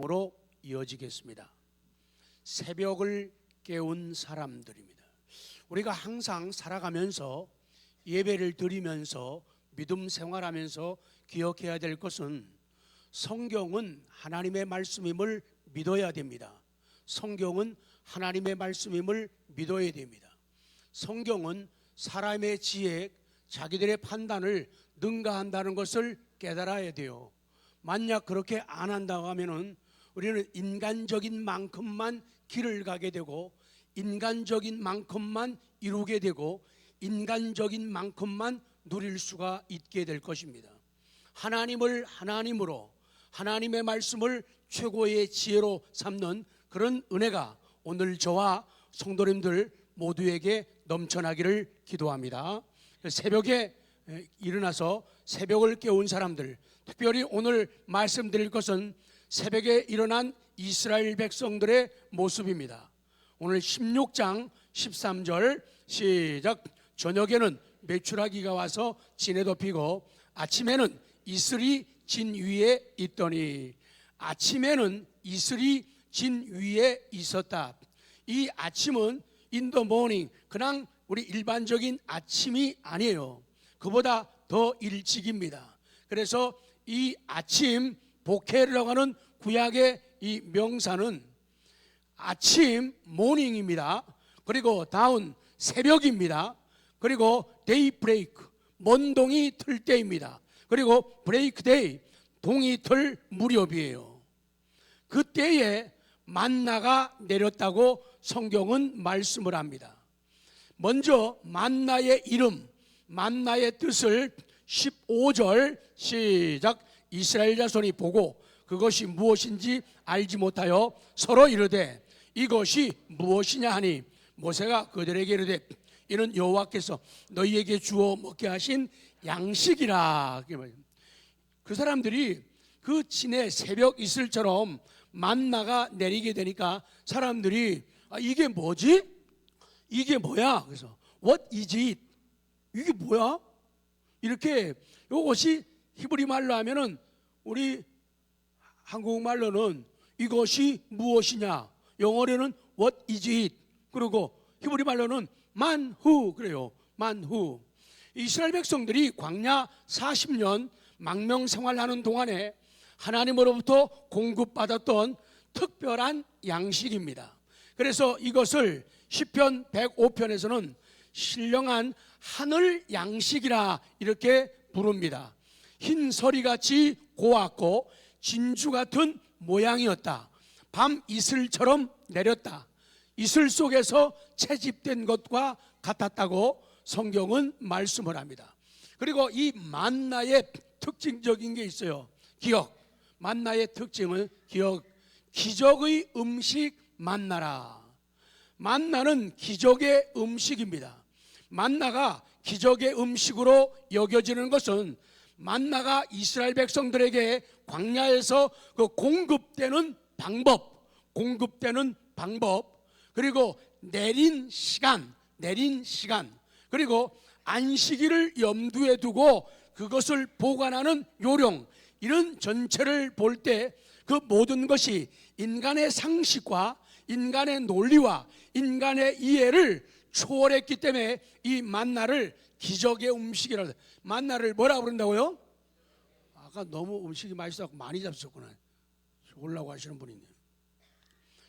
으로 이어지겠습니다. 새벽을 깨운 사람들입니다. 우리가 항상 살아가면서 예배를 드리면서 믿음 생활하면서 기억해야 될 것은 성경은 하나님의 말씀임을 믿어야 됩니다. 성경은 하나님의 말씀임을 믿어야 됩니다. 성경은 사람의 지혜, 자기들의 판단을 능가한다는 것을 깨달아야 돼요. 만약 그렇게 안 한다고 하면은 우리는 인간적인 만큼만 길을 가게 되고, 인간적인 만큼만 이루게 되고, 인간적인 만큼만 누릴 수가 있게 될 것입니다. 하나님을 하나님으로, 하나님의 말씀을 최고의 지혜로 삼는 그런 은혜가 오늘 저와 성도님들 모두에게 넘쳐나기를 기도합니다. 새벽에 일어나서 새벽을 깨운 사람들, 특별히 오늘 말씀드릴 것은 새벽에 일어난 이스라엘 백성들의 모습입니다. 오늘 16장 13절 시작. 저녁에는 메추라기가 와서 진에 덮이고 아침에는 이슬이 진 위에 있더니, 아침에는 이슬이 진 위에 있었다. 이 아침은 in the morning, 그냥 우리 일반적인 아침이 아니에요. 그보다 더 일찍입니다. 그래서 이 아침, 보케르라고 하는 구약의 이 명사는 아침, 모닝입니다. 그리고 다운, 새벽입니다. 그리고 데이 브레이크, 먼동이 틀 때입니다. 그리고 브레이크 데이, 동이 틀 무렵이에요. 그때에 만나가 내렸다고 성경은 말씀을 합니다. 먼저 만나의 이름, 만나의 뜻을 15절 시작. 이스라엘 자손이 보고 그것이 무엇인지 알지 못하여 서로 이르되 이것이 무엇이냐 하니, 모세가 그들에게 이르되 이는 여호와께서 너희에게 주어 먹게 하신 양식이라. 그 사람들이 그 진의 새벽 이슬처럼 만나가 내리게 되니까 사람들이 이게 뭐지? 이게 뭐야? 그래서 What is it? 이게 뭐야? 이렇게, 이것이 히브리 말로 하면은, 우리 한국말로는 이것이 무엇이냐, 영어로는 What is it? 그리고 히브리 말로는 만후, 그래요. 만후. 이스라엘 백성들이 광야 40년 망명 생활하는 동안에 하나님으로부터 공급받았던 특별한 양식입니다. 그래서 이것을 시편 105편에서는 신령한 하늘 양식이라 이렇게 부릅니다. 흰 서리같이 고왔고 진주 같은 모양이었다. 밤 이슬처럼 내렸다. 이슬 속에서 채집된 것과 같았다고 성경은 말씀을 합니다. 그리고 이 만나의 특징적인 게 있어요. 기억. 만나의 특징은 기억. 기적의 음식 만나라. 만나는 기적의 음식입니다. 만나가 기적의 음식으로 여겨지는 것은 만나가 이스라엘 백성들에게 광야에서 그 공급되는 방법, 그리고 내린 시간, 그리고 안식일을 염두에 두고 그것을 보관하는 요령, 이런 전체를 볼 때 그 모든 것이 인간의 상식과 인간의 논리와 인간의 이해를 초월했기 때문에 이 만나를 기적의 음식이라고. 만나를 뭐라 부른다고요? 아까 너무 음식이 맛있어서 많이 잡수셨구나. 올라고 하시는 분이 있네요.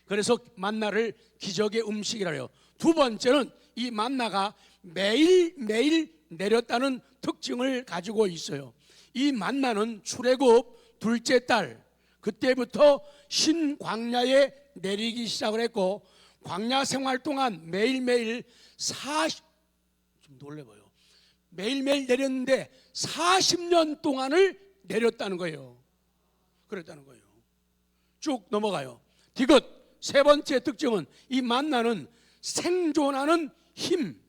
그래서 만나를 기적의 음식이라고 해요. 두 번째는 이 만나가 매일매일 내렸다는 특징을 가지고 있어요. 이 만나는 출애굽 둘째 달, 그때부터 신광야에 내리기 시작을 했고, 광야 생활 동안 매일매일 좀 놀래봐요. 매일매일 내렸는데 40년 동안을 내렸다는 거예요. 그랬다는 거예요. 쭉 넘어가요. 디귿, 세 번째 특징은 이 만나는 생존하는 힘.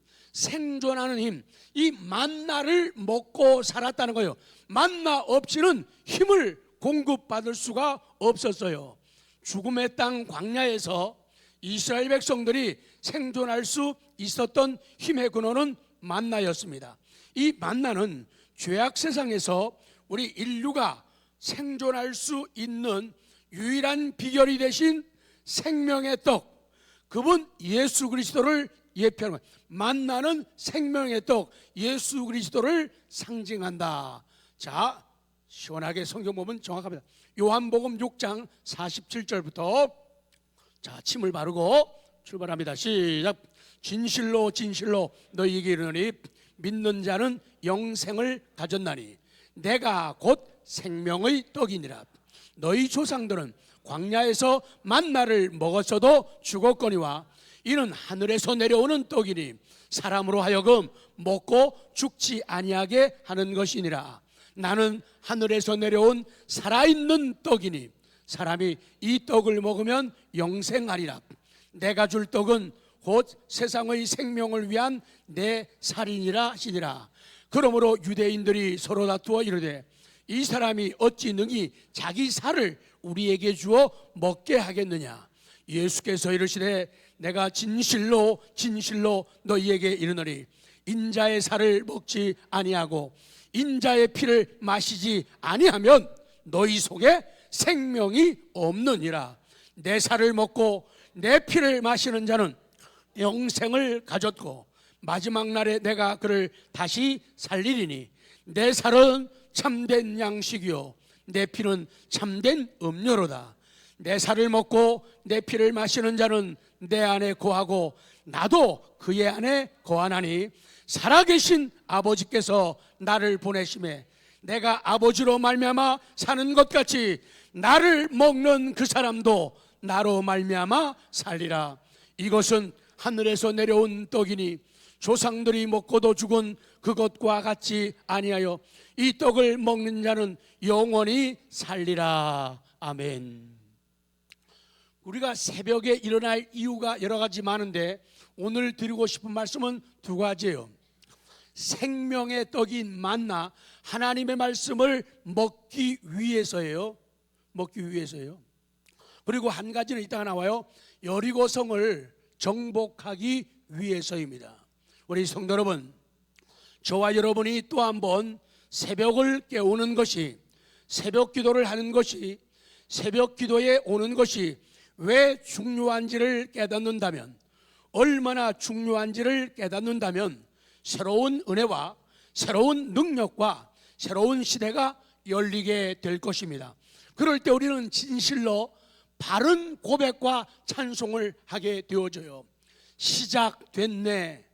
이 만나를 먹고 살았다는 거예요. 만나 없이는 힘을 공급받을 수가 없었어요. 죽음의 땅 광야에서 이스라엘 백성들이 생존할 수 있었던 힘의 근원은 만나였습니다. 이 만나는 죄악 세상에서 우리 인류가 생존할 수 있는 유일한 비결이 되신 생명의 떡, 그분 예수 그리스도를 예표하는 거예요. 만나는 생명의 떡, 예수 그리스도를 상징한다. 자, 시원하게 성경 보면 정확합니다. 요한복음 6장 47절부터 자, 침을 바르고 출발합니다. 시작. 진실로 진실로 너희에게 이르노니 믿는 자는 영생을 가졌나니 내가 곧 생명의 떡이니라. 너희 조상들은 광야에서 만나를 먹었어도 죽었거니와 이는 하늘에서 내려오는 떡이니 사람으로 하여금 먹고 죽지 아니하게 하는 것이니라. 나는 하늘에서 내려온 살아있는 떡이니 사람이 이 떡을 먹으면 영생하리라. 내가 줄 떡은 곧 세상의 생명을 위한 내 살이니라 하시니라. 그러므로 유대인들이 서로 다투어 이르되 이 사람이 어찌 능히 자기 살을 우리에게 주어 먹게 하겠느냐. 예수께서 이르시되 내가 진실로 진실로 너희에게 이르노니 인자의 살을 먹지 아니하고 인자의 피를 마시지 아니하면 너희 속에 생명이 없느니라. 내 살을 먹고 내 피를 마시는 자는 영생을 가졌고 마지막 날에 내가 그를 다시 살리리니 내 살은 참된 양식이요 내 피는 참된 음료로다. 내 살을 먹고 내 피를 마시는 자는 내 안에 거하고 나도 그의 안에 거하나니 살아계신 아버지께서 나를 보내심에 내가 아버지로 말미암아 사는 것 같이 나를 먹는 그 사람도 나로 말미암아 살리라. 이것은 하늘에서 내려온 떡이니 조상들이 먹고도 죽은 그것과 같지 아니하여 이 떡을 먹는 자는 영원히 살리라. 아멘. 우리가 새벽에 일어날 이유가 여러 가지 많은데 오늘 드리고 싶은 말씀은 두 가지예요. 생명의 떡인 만나, 하나님의 말씀을 먹기 위해서예요. 먹기 위해서예요. 그리고 한 가지는 이따가 나와요. 여리고성을 정복하기 위해서입니다. 우리 성도 여러분, 저와 여러분이 또 한 번 새벽을 깨우는 것이, 새벽 기도를 하는 것이, 새벽 기도에 오는 것이 왜 중요한지를 깨닫는다면, 얼마나 중요한지를 깨닫는다면 새로운 은혜와 새로운 능력과 새로운 시대가 열리게 될 것입니다. 그럴 때 우리는 진실로 바른 고백과 찬송을 하게 되어져요. 시작됐네.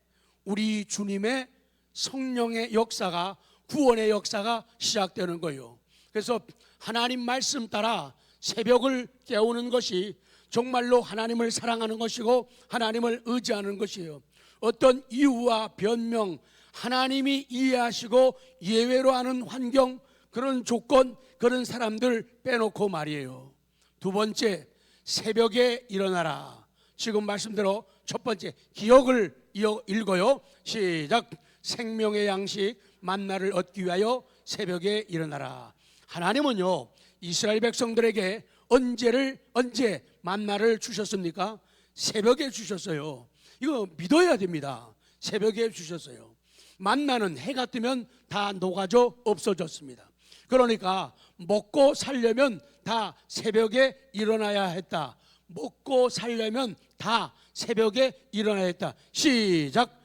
우리 주님의 성령의 역사가, 구원의 역사가 시작되는 거예요. 그래서 하나님 말씀 따라 새벽을 깨우는 것이 정말로 하나님을 사랑하는 것이고 하나님을 의지하는 것이에요. 어떤 이유와 변명, 하나님이 이해하시고 예외로 하는 환경, 그런 조건, 그런 사람들 빼놓고 말이에요. 두 번째, 새벽에 일어나라. 지금 말씀대로 첫 번째 기억을 읽어요. 시작. 생명의 양식 만나를 얻기 위하여 새벽에 일어나라. 하나님은요 이스라엘 백성들에게 언제 만나를 주셨습니까? 새벽에 주셨어요. 이거 믿어야 됩니다. 새벽에 주셨어요. 만나는 해가 뜨면 다 녹아져 없어졌습니다. 그러니까 먹고 살려면 다 새벽에 일어나야 했다. 먹고 살려면 다 새벽에 일어나야 했다. 시작.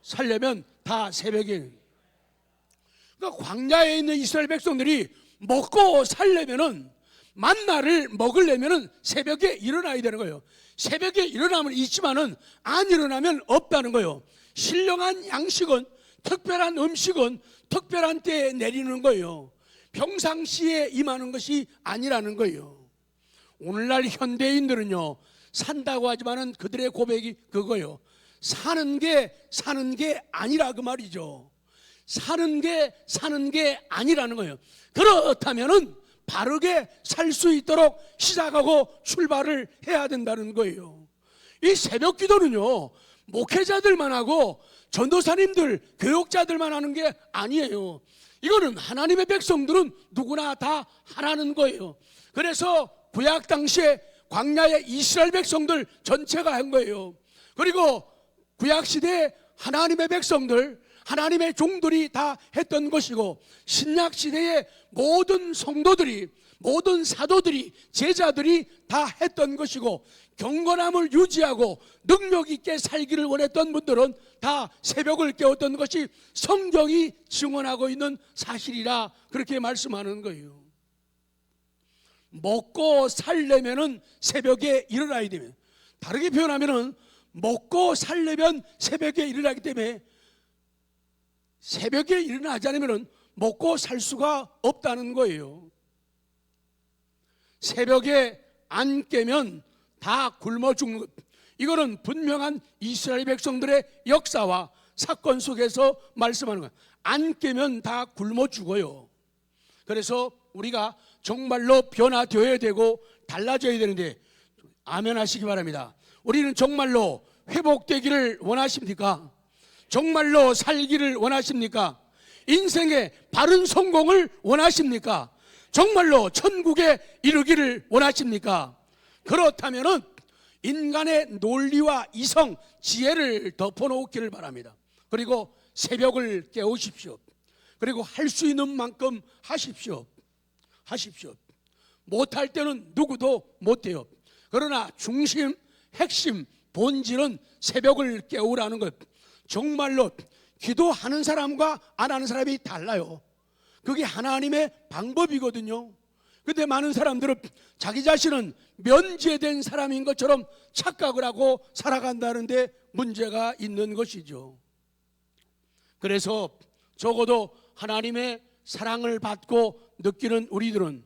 살려면 다 새벽에. 그러니까 광야에 있는 이스라엘 백성들이 먹고 살려면은, 만나를 먹으려면은 새벽에 일어나야 되는 거예요. 새벽에 일어나면 있지만은 안 일어나면 없다는 거예요. 신령한 양식은, 특별한 음식은 특별한 때에 내리는 거예요. 평상시에 임하는 것이 아니라는 거예요. 오늘날 현대인들은요 산다고 하지만은 그들의 고백이 그거예요. 사는 게 아니라 그 말이죠. 사는 게 아니라는 거예요. 그렇다면은 바르게 살 수 있도록 시작하고 출발을 해야 된다는 거예요. 이 새벽 기도는요 목회자들만 하고 전도사님들, 교육자들만 하는 게 아니에요. 이거는 하나님의 백성들은 누구나 다 하라는 거예요. 그래서 구약 당시에 광야의 이스라엘 백성들 전체가 한 거예요. 그리고 구약 시대에 하나님의 백성들, 하나님의 종들이 다 했던 것이고, 신약 시대의 모든 성도들이 모든 사도들이, 제자들이 다 했던 것이고, 경건함을 유지하고 능력 있게 살기를 원했던 분들은 다 새벽을 깨웠던 것이 성경이 증언하고 있는 사실이라 그렇게 말씀하는 거예요. 먹고 살려면은 새벽에 일어나야 되면, 다르게 표현하면은 먹고 살려면 새벽에 일어나기 때문에 새벽에 일어나지 않으면은 먹고 살 수가 없다는 거예요. 새벽에 안 깨면 다 굶어 죽는 것. 이거는 분명한 이스라엘 백성들의 역사와 사건 속에서 말씀하는 거예요. 안 깨면 다 굶어 죽어요. 그래서 우리가 정말로 변화되어야 되고 달라져야 되는데, 아멘 하시기 바랍니다. 우리는 정말로 회복되기를 원하십니까? 정말로 살기를 원하십니까? 인생의 바른 성공을 원하십니까? 정말로 천국에 이르기를 원하십니까? 그렇다면은 인간의 논리와 이성, 지혜를 덮어놓기를 바랍니다. 그리고 새벽을 깨우십시오. 그리고 할 수 있는 만큼 하십시오. 못할 때는 누구도 못해요. 그러나 중심, 핵심, 본질은 새벽을 깨우라는 것. 정말로 기도하는 사람과 안 하는 사람이 달라요. 그게 하나님의 방법이거든요. 근데 많은 사람들은 자기 자신은 면제된 사람인 것처럼 착각을 하고 살아간다는데 문제가 있는 것이죠. 그래서 적어도 하나님의 사랑을 받고 느끼는 우리들은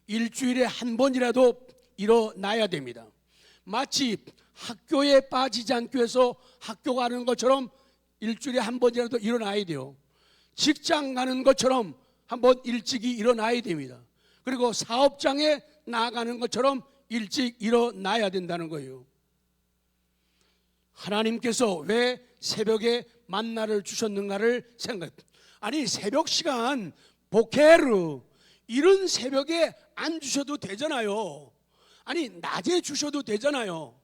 일주일에 한 번이라도 일어나야 됩니다. 마치 학교에 빠지지 않기 위해서 학교 가는 것처럼 일주일에 한 번이라도 일어나야 돼요. 직장 가는 것처럼 한번 일찍이 일어나야 됩니다. 그리고 사업장에 나가는 것처럼 일찍 일어나야 된다는 거예요. 하나님께서 왜 새벽에 만나를 주셨는가를 생각해. 아니, 새벽 시간, 보케르, 이런 새벽에 안 주셔도 되잖아요. 아니, 낮에 주셔도 되잖아요.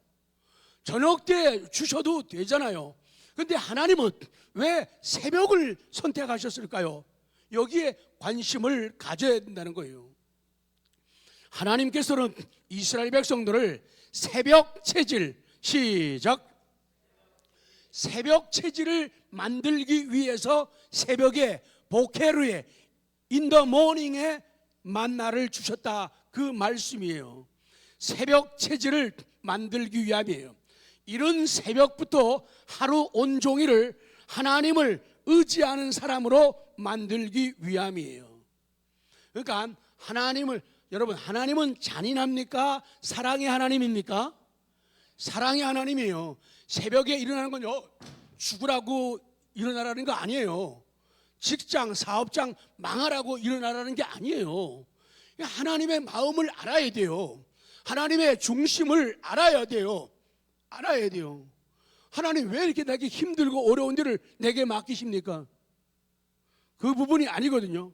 저녁 때 주셔도 되잖아요. 근데 하나님은 왜 새벽을 선택하셨을까요? 여기에 관심을 가져야 된다는 거예요. 하나님께서는 이스라엘 백성들을 새벽 체질, 시작, 새벽 체질을 만들기 위해서 새벽에, 보케르에, in the morning에 만나를 주셨다, 그 말씀이에요. 새벽 체질을 만들기 위함이에요. 이런 새벽부터 하루 온종일을 하나님을 의지하는 사람으로 만들기 위함이에요. 그러니까 하나님을, 여러분, 하나님은 잔인합니까? 사랑의 하나님입니까? 사랑의 하나님이에요. 새벽에 일어나는 건요, 죽으라고 일어나라는 거 아니에요. 직장, 사업장 망하라고 일어나라는 게 아니에요. 하나님의 마음을 알아야 돼요. 하나님의 중심을 알아야 돼요. 하나님 왜 이렇게 내게 힘들고 어려운 일을 내게 맡기십니까? 그 부분이 아니거든요.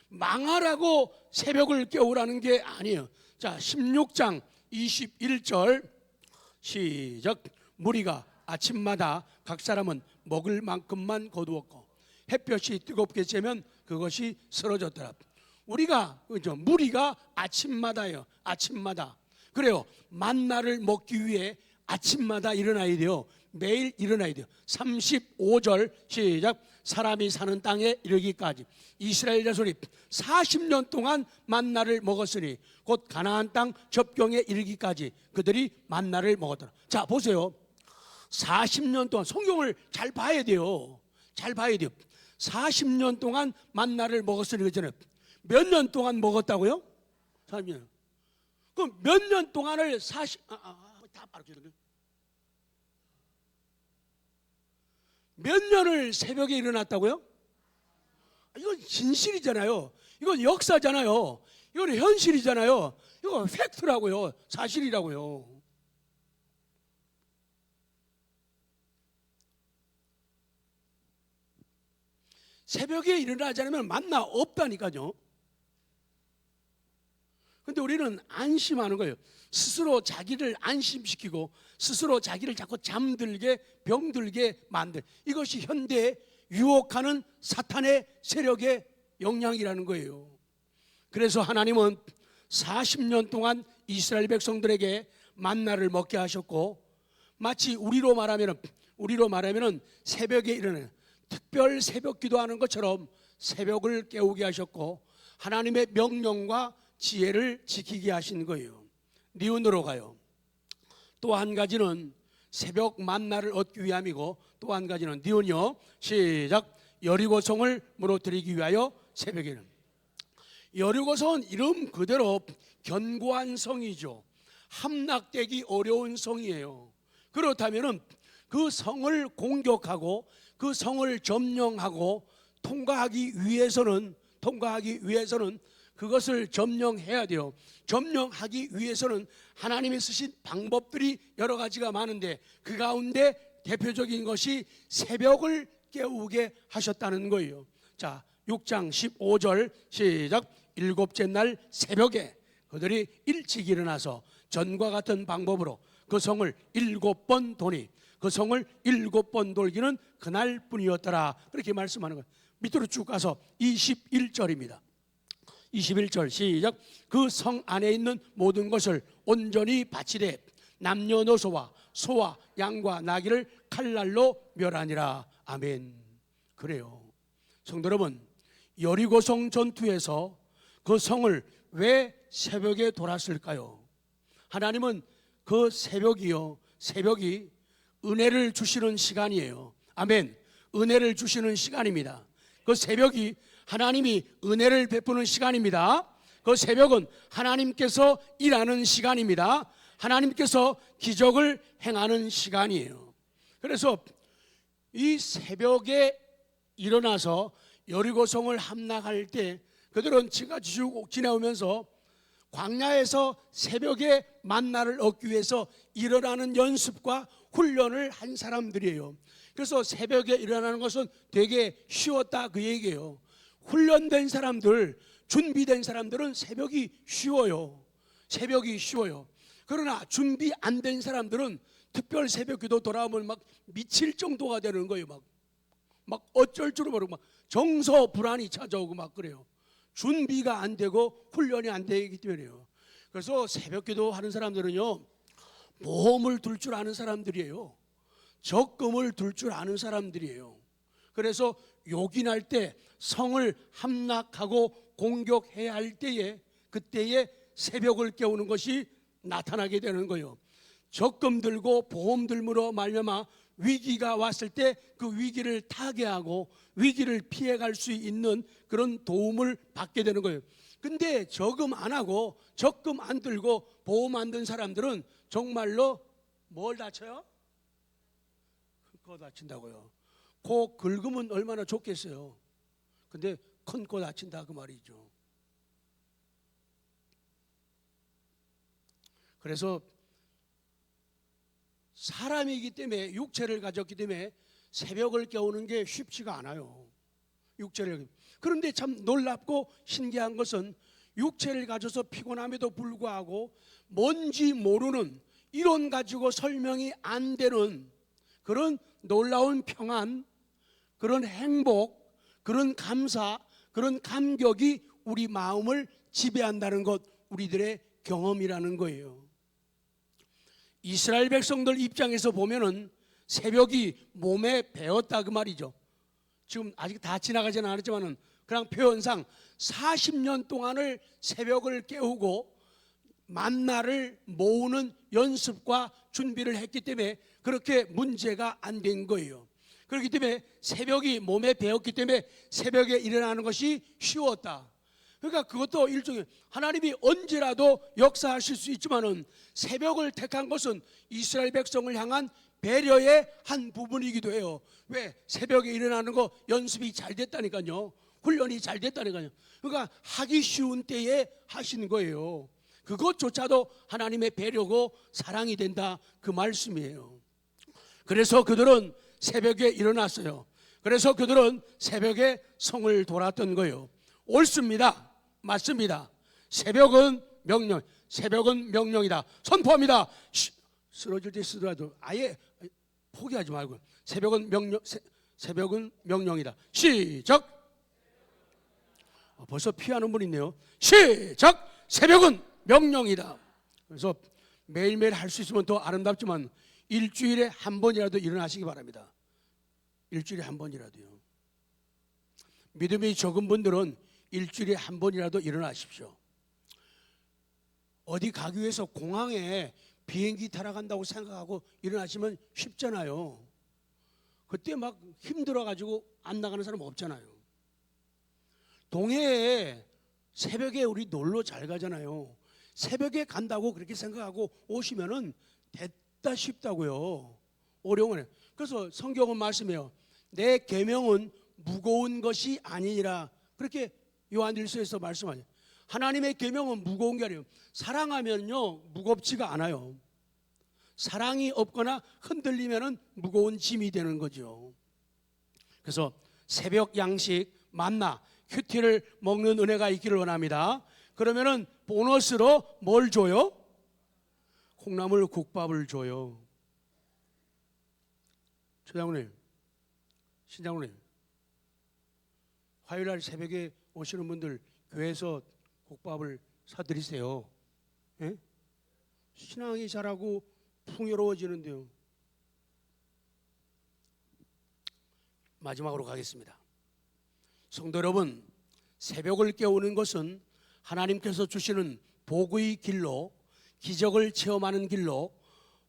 망하라고 새벽을 깨우라는 게 아니에요. 자, 16장 21절 시작. 무리가 아침마다 각 사람은 먹을 만큼만 거두었고 햇볕이 뜨겁게 쬐면 그것이 쓰러졌더라. 무리가 아침마다요. 아침마다. 그래요. 만나를 먹기 위해 아침마다 일어나야 돼요. 매일 일어나야 돼요. 35절 시작. 사람이 사는 땅에 이르기까지 이스라엘 자손이 40년 동안 만나를 먹었으니 곧 가나안 땅 접경에 이르기까지 그들이 만나를 먹었더라. 자, 보세요. 40년 동안, 성경을 잘 봐야 돼요. 40년 동안 만나를 먹었으니 그잖아요. 몇 년 동안 먹었다고요? 40년. 그럼 몇 년 동안을 다 빠르게 몇 년을 새벽에 일어났다고요? 이건 진실이잖아요. 이건 역사잖아요. 이건 현실이잖아요. 이건 팩트라고요. 사실이라고요. 새벽에 일어나지 않으면 만나 없다니까요. 근데 우리는 안심하는 거예요. 스스로 자기를 안심시키고 스스로 자기를 자꾸 잠들게, 병들게 만들, 이것이 현대에 유혹하는 사탄의 세력의 영향이라는 거예요. 그래서 하나님은 40년 동안 이스라엘 백성들에게 만나를 먹게 하셨고, 마치 우리로 말하면은 새벽에 일어나는 특별 새벽 기도하는 것처럼 새벽을 깨우게 하셨고, 하나님의 명령과 지혜를 지키게 하신 거예요. 니은으로 가요. 또 한 가지는 새벽 만나를 얻기 위함이고, 또 한 가지는 니은요. 시작. 여리고성을 무너뜨리기 위하여 새벽에는. 여리고성은 이름 그대로 견고한 성이죠. 함락되기 어려운 성이에요. 그렇다면 그 성을 공격하고 그 성을 점령하고 통과하기 위해서는 그것을 점령해야 돼요. 점령하기 위해서는 하나님이 쓰신 방법들이 여러 가지가 많은데, 그 가운데 대표적인 것이 새벽을 깨우게 하셨다는 거예요. 자, 6장 15절 시작. 일곱째 날 새벽에 그들이 일찍 일어나서 전과 같은 방법으로 그 성을 7번 도니, 그 성을 7번 돌기는 그날뿐이었더라. 그렇게 말씀하는 거예요. 밑으로 쭉 가서 21절입니다. 21절 시작. 그 성 안에 있는 모든 것을 온전히 바치되 남녀노소와 소와 양과 나귀를 칼날로 멸하니라. 아멘. 그래요. 성도 여러분, 여리고성 전투에서 그 성을 왜 새벽에 돌았을까요? 하나님은 그 새벽이 은혜를 주시는 시간이에요. 아멘. 은혜를 주시는 시간입니다. 그 새벽이 하나님이 은혜를 베푸는 시간입니다. 그 새벽은 하나님께서 일하는 시간입니다. 하나님께서 기적을 행하는 시간이에요. 그래서 이 새벽에 일어나서 여리고성을 함락할 때 그들은 지가 쭉 지나오면서 광야에서 새벽에 만나를 얻기 위해서 일어나는 연습과 훈련을 한 사람들이에요. 그래서 새벽에 일어나는 것은 되게 쉬웠다 그 얘기예요. 훈련된 사람들, 준비된 사람들은 새벽이 쉬워요. 그러나 준비 안 된 사람들은 특별 새벽 기도 돌아오면 막 미칠 정도가 되는 거예요. 막 어쩔 줄 모르고 막 정서 불안이 찾아오고 막 그래요. 준비가 안 되고 훈련이 안 되기 때문에요. 그래서 새벽 기도 하는 사람들은요, 모험을 둘 줄 아는 사람들이에요. 적금을 둘 줄 아는 사람들이에요. 그래서 요긴할 때, 성을 함락하고 공격해야 할 때에, 그때에 새벽을 깨우는 것이 나타나게 되는 거예요. 적금 들고 보험 들므로 말미암아 위기가 왔을 때 그 위기를 타개하고 위기를 피해갈 수 있는 그런 도움을 받게 되는 거예요. 근데 저금 안 하고 적금 안 들고 보험 안 든 사람들은 정말로 뭘 다쳐요? 코 다친다고요. 코 긁으면 얼마나 좋겠어요. 근데 큰 코 다친다 그 말이죠. 그래서 사람이기 때문에, 육체를 가졌기 때문에 새벽을 깨우는 게 쉽지가 않아요. 그런데 참 놀랍고 신기한 것은 육체를 가져서 피곤함에도 불구하고 뭔지 모르는, 이론 가지고 설명이 안 되는 그런 놀라운 평안, 그런 행복, 그런 감사, 그런 감격이 우리 마음을 지배한다는 것, 우리들의 경험이라는 거예요. 이스라엘 백성들 입장에서 보면은 새벽이 몸에 배었다 그 말이죠. 지금 아직 다 지나가지는 않았지만은 그냥 표현상 40년 동안을 새벽을 깨우고 만나를 모으는 연습과 준비를 했기 때문에 그렇게 문제가 안 된 거예요. 그렇기 때문에 새벽이 몸에 배었기 때문에 새벽에 일어나는 것이 쉬웠다. 그러니까 그것도 일종의, 하나님이 언제라도 역사하실 수 있지만은 새벽을 택한 것은 이스라엘 백성을 향한 배려의 한 부분이기도 해요. 왜? 새벽에 일어나는 거 연습이 잘 됐다니까요. 훈련이 잘 됐다니까요. 그러니까 하기 쉬운 때에 하시는 거예요. 그것조차도 하나님의 배려고 사랑이 된다 그 말씀이에요. 그래서 그들은 새벽에 일어났어요. 그래서 그들은 새벽에 성을 돌았던 거예요. 옳습니다. 맞습니다. 새벽은 명령이다. 선포합니다. 쓰러질 때 쓰더라도 아예 포기하지 말고, 새벽은 명령이다. 시작. 벌써 피하는 분 있네요. 시작. 새벽은 명령이다. 그래서 매일매일 할 수 있으면 더 아름답지만 일주일에 한 번이라도 일어나시기 바랍니다. 일주일에 한 번이라도요. 믿음이 적은 분들은 일주일에 한 번이라도 일어나십시오. 어디 가기 위해서 공항에 비행기 타러 간다고 생각하고 일어나시면 쉽잖아요. 그때 막 힘들어가지고 안 나가는 사람 없잖아요. 동해에 새벽에 우리 놀러 잘 가잖아요. 새벽에 간다고 그렇게 생각하고 오시면은 됐다 싶다고요. 어려운 거예요. 그래서 성경은 말씀해요. 내 계명은 무거운 것이 아니니라. 그렇게 요한일서에서 말씀하죠. 하나님의 계명은 무거운 게 아니에요. 사랑하면요 무겁지가 않아요. 사랑이 없거나 흔들리면은 무거운 짐이 되는 거죠. 그래서 새벽 양식, 만나, 큐티를 먹는 은혜가 있기를 원합니다. 그러면은 보너스로 뭘 줘요? 콩나물 국밥을 줘요. 최장로님, 신장로님, 화요일날 새벽에 오시는 분들 교회에서 국밥을 사드리세요. 예? 신앙이 자라고 풍요로워지는데요. 마지막으로 가겠습니다. 성도 여러분, 새벽을 깨우는 것은 하나님께서 주시는 복의 길로, 기적을 체험하는 길로,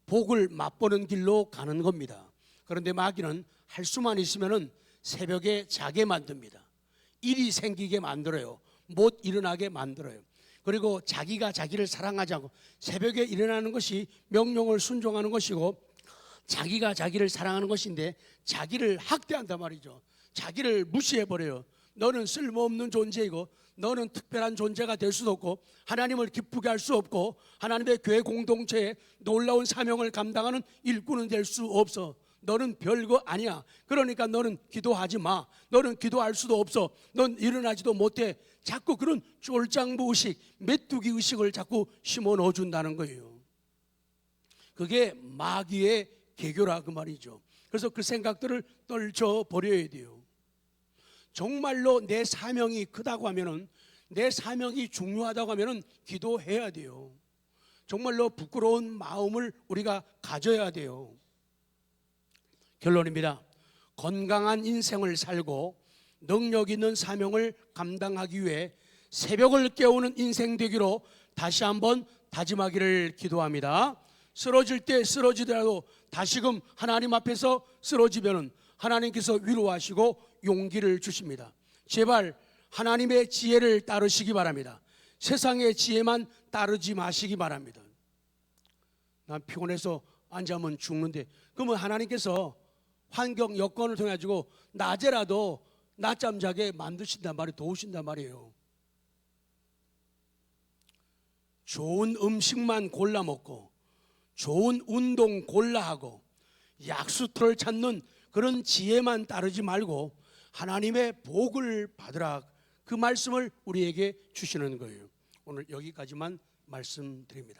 복을 맛보는 길로 가는 겁니다. 그런데 마귀는 할 수만 있으면 새벽에 자게 만듭니다. 일이 생기게 만들어요. 못 일어나게 만들어요. 그리고 자기가 자기를 사랑하지 않고, 새벽에 일어나는 것이 명령을 순종하는 것이고 자기가 자기를 사랑하는 것인데 자기를 학대한단 말이죠. 자기를 무시해버려요. 너는 쓸모없는 존재이고 너는 특별한 존재가 될 수도 없고 하나님을 기쁘게 할 수 없고 하나님의 교회 공동체에 놀라운 사명을 감당하는 일꾼은 될 수 없어. 너는 별거 아니야. 그러니까 너는 기도하지 마. 너는 기도할 수도 없어. 넌 일어나지도 못해. 자꾸 그런 쫄장부 의식, 메뚜기 의식을 자꾸 심어 넣어준다는 거예요. 그게 마귀의 개교라 그 말이죠. 그래서 그 생각들을 떨쳐버려야 돼요. 정말로 내 사명이 크다고 하면은, 내 사명이 중요하다고 하면은 기도해야 돼요. 정말로 부끄러운 마음을 우리가 가져야 돼요. 결론입니다. 건강한 인생을 살고 능력 있는 사명을 감당하기 위해 새벽을 깨우는 인생 되기로 다시 한번 다짐하기를 기도합니다. 쓰러질 때 쓰러지더라도 다시금 하나님 앞에서 쓰러지면은 하나님께서 위로하시고 용기를 주십니다. 제발 하나님의 지혜를 따르시기 바랍니다. 세상의 지혜만 따르지 마시기 바랍니다. 난 피곤해서 앉으면 죽는데, 그러면 하나님께서 환경 여건을 통해 가지고 낮에라도 낮잠 자게 만드신단 말이에요. 도우신단 말이에요. 좋은 음식만 골라 먹고 좋은 운동 골라 하고 약수터를 찾는 그런 지혜만 따르지 말고 하나님의 복을 받으라, 그 말씀을 우리에게 주시는 거예요. 오늘 여기까지만 말씀드립니다.